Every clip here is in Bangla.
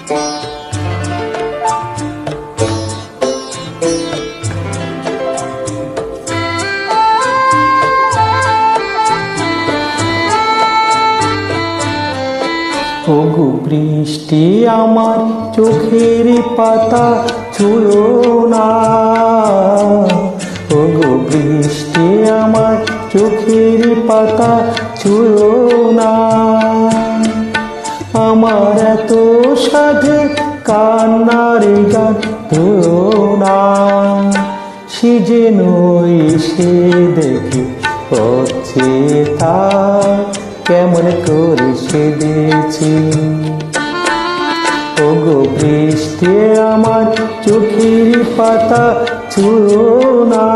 ওগো বৃষ্টি আমার চোখের পাতা ছুঁয়ো না, ওগো বৃষ্টি আমার চোখের পাতা ছুঁয়ো না। আমার এত সাধে কান্নার গান ধুয়ো না, সে যেন এসে দেখে হচ্ছে তা কেমন করে সেদেছি। ওগো বৃষ্টি আমার চোখের পাতা ছুঁয়ো না,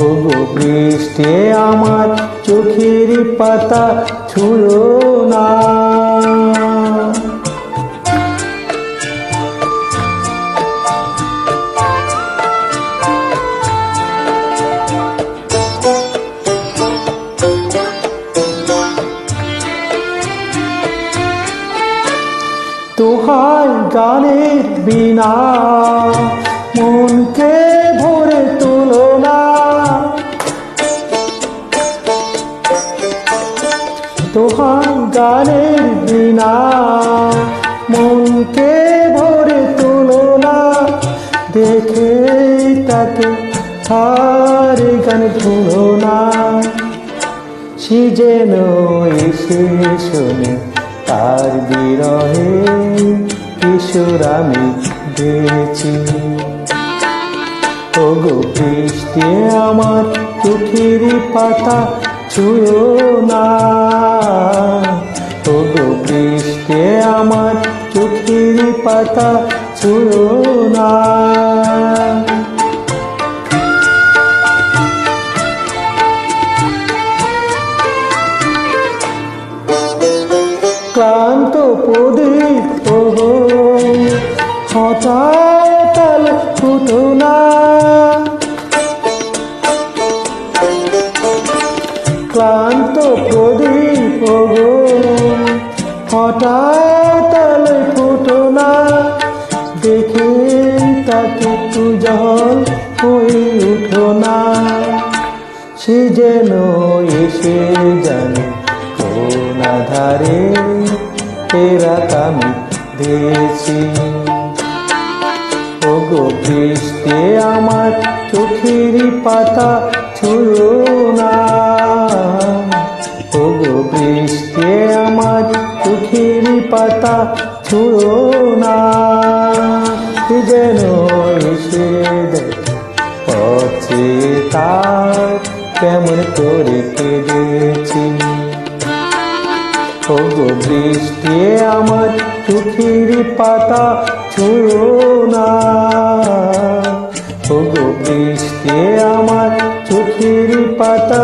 ওগো বৃষ্টি আমার চোখের পাতা ছুঁয়ো না। তোহার গানের বিনা মনকে ভরে তোলো না, তোহার গানের বিনা মনকে ভরে তোলো না। দেখে তাকে আর গান ভুলো না, সে যেন এসে শোনে তার বিরহে কিশোর আমি গেছি। ওগো বৃষ্টি আমার চোখের পাতা ছুঁয়ো না, ওগো বৃষ্টি আমার চোখের পাতা ছুঁয়ো না। ক্লান্ত প্রদীপ ওগো হঠাৎ ফুটো না, ক্লান্ত প্রদীপ ওগো হঠাৎ ফুটো না। দেখে তাকে উজাল হয়ে উঠো না, সে যেন এসে জানে কোন আধারে রাত আমি দিয়েছি। ওগো বৃষ্টি আমার চোখের পাতা ছুঁয়ো না, ওগো বৃষ্টি আমার চোখের পাতা ছুঁয়ো না। যেন এসে দেখে তার কেমন করে কেঁদেছি। ওগো বৃষ্টি আমার চোখের পাতা ছুঁয়ো না, ওগো বৃষ্টি আমার চোখের পাতা